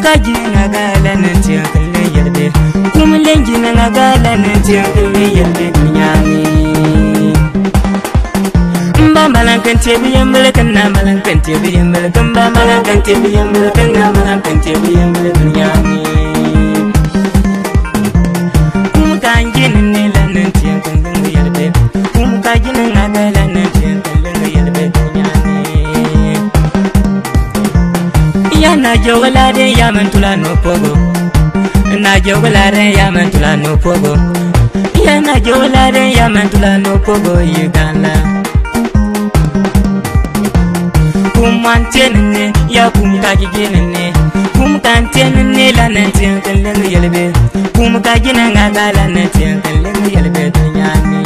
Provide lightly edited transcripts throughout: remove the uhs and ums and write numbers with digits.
kaji ngagala nanti kalle yelbe kum lengi ngagala nanti kalle yelbe dunyani mba malankan tebi yembele kana malankan tebi yembele kamba malankan tebi yembele kana malankan tebi yembele dunyani kum kangi nila nanti kalle yelbe kum kaji ngagala nanti kalle yelbe dunyani na jogolade ya mentula no pogo na jogolade ya mentula no pogo ya na jogolade ya mentula no pogo yigala kumantene ya kumkajinene kumkantene la nanti kalle yelbe kumkajina ngala nanti kalle yelbe tanyani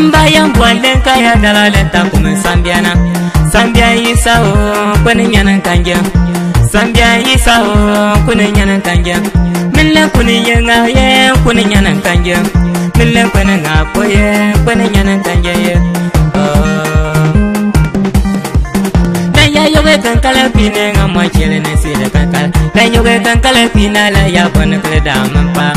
mbayam bolen kaya dalale ta kumsambiana Sambia isao kwenye nyanan kanja Sambia isao kwenye nyanan kanja Mille kwenye yenga ye kwenye nyanan kanja Mille kwenye ngapo ye kwenye nyanan kanja ye Naya yoge kankala pine nga mwachele nesile kankala Naya yoge kankala pina la ya kwenye kule damampa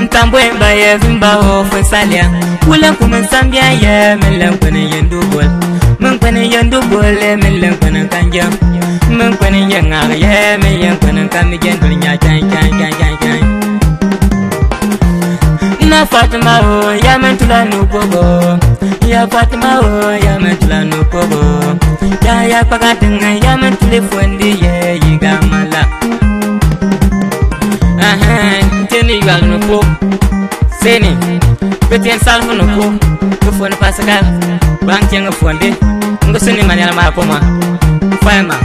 Ntambwe mba ye vimba ofu salia Kule kume Sambia ye mille kwenye yendubol Mengkene yandu boleh melengkene kanjam, mengkene yang agye melengkene kami jendul nyacang. Na Fatima oh ya mentula nupogo, ya Fatima oh ya mentula nupogo, ya pakatenga ya mentule fundi ye yigamala. Teni yual nupo, seni, petien salvo nupo, kufone pasakal. Bang tiang fuande ngoseni manyala mapoma fama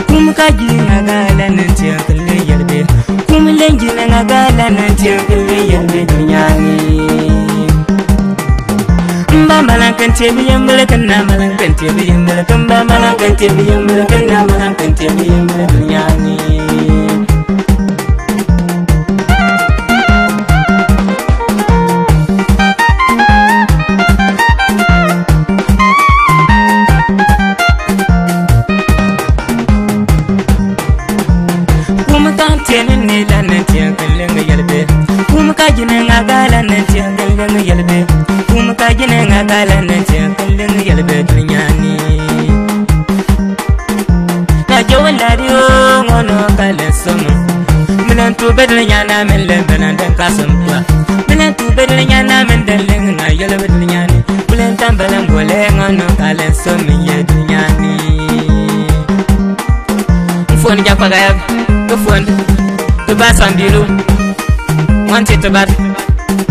kum kaji ngagala nanti kalle yelbe kum lengi ngagala nanti kalle yelbe dunyani mba malankan tebi yembele kana malankan tebi yembele kamba malankan tebi yembele kana malankan tebi yembele dunyani ngagala nanti kalle yelbe kum kajine ngagala nanti kalle yelbe dunyani na jawlario ngono kale somo minan tu bedel nyana men le benan den kasum kwa minan tu bedel nyana men den le na yelbe dunyani bulen tambalan gole ngono kale somo ye dunyani fon jakwa ga ko fon to basambilu wanti to bat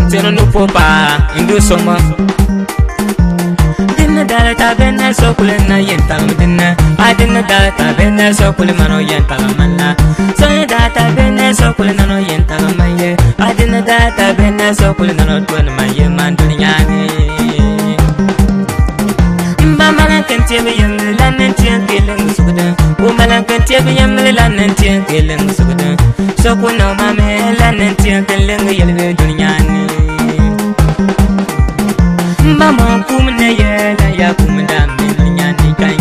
Teno no popa indu soma Dinna dala ta benna sokule na yenta dinna Adinna dala ta benna sokule mano yenta manna Sonya dala ta benna sokule nano yenta maye Adinna dala ta benna sokule nano tuan maye mandunyani Mba malankan tebe yemle lanen tian keleng sukuda O malankan tebe yemle lanen tian keleng sukuda Sokuna mame lanen tian keleng yelbe dunyani Mama kumne ye la ya kumda minyani kan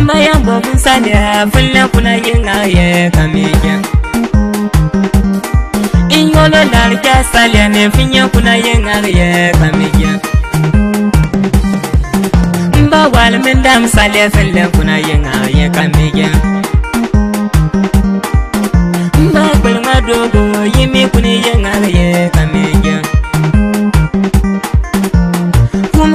Maya bobu salia fulla kuna yenga ye kamija Ingolo larja salia ne finya kuna yenga ye kamija Mba wal mendam salia fulla kuna yenga ye kamija Mba kulma dogo yimi kuna yenga ye kamija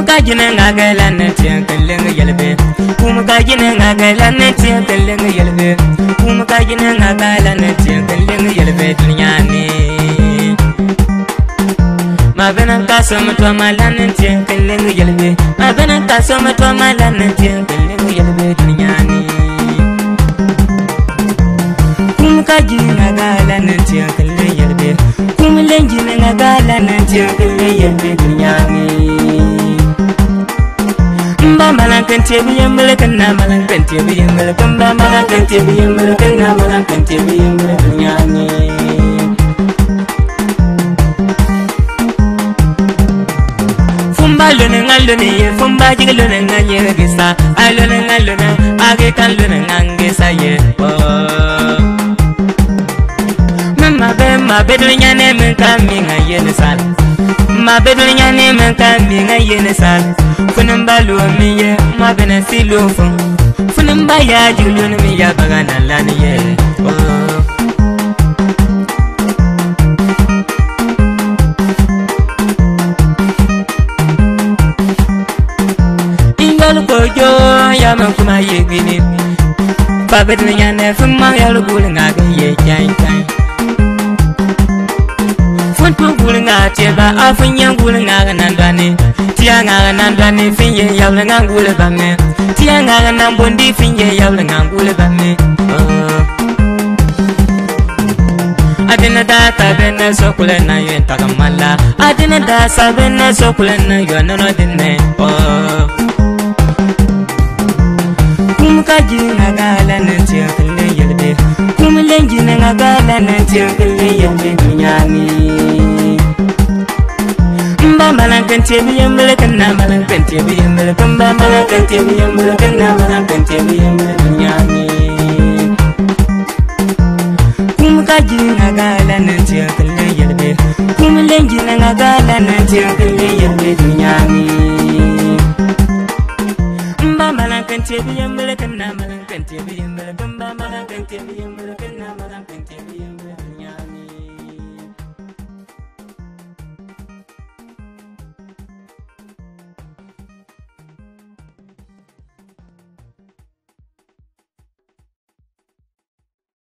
Kajina ngagala nanti kalle yelbe kum kajina ngagala nanti kalle yelbe kum kajina ngagala nanti kalle yelbe dunyani ma benan kasam to malan nanti kalle yelbe ma benan kasam to malan nanti kalle yelbe dunyani kum kajina ngagala nanti kalle yelbe kum lengi ngagala nanti kalle yelbe dunyani Mba malankan tebi yembele kana malankan tebi yembele kamba malankan tebi yembele kana malankan tebi yembele dunyani Mbalone ngalone ye fumba jigilone nganye gisa alone ngalone age kalone ngangesa ye ma bedulnya ne men kami ngaye ne sal ma bedulnya ne men kami ngaye ne sal funum balu mi ye ma bena silu funum ba ya jigilone mi ya bagana lani ye Kojo ya man kuma ye gini babet nya ne fuma ya lu bul nga ga ye jai jai fun tu bul nga che ba afun yang bul nga ga nan dani tia nga ga nan dani fin ye ya lu nga bul ba me tia nga ga nan bondi fin ye ya lu nga bul ba me adina da ta bena sokule na yo takamala adina da sa bena sokule na yo no dinne kaji ngagala nanti kele yelbe kumlengi ngagala nanti kele yelbe dunyani mba malankan tebi yembele kana malankan tebi yembele kamba malankan tebi yembele kana malankan tebi yembele dunyani kaji ngagala nanti kele yelbe kumlengi ngagala nanti kele yelbe dunyani Malang kan tibi yang melekan, malang kan tibi yang melekan, malang kan tibi yang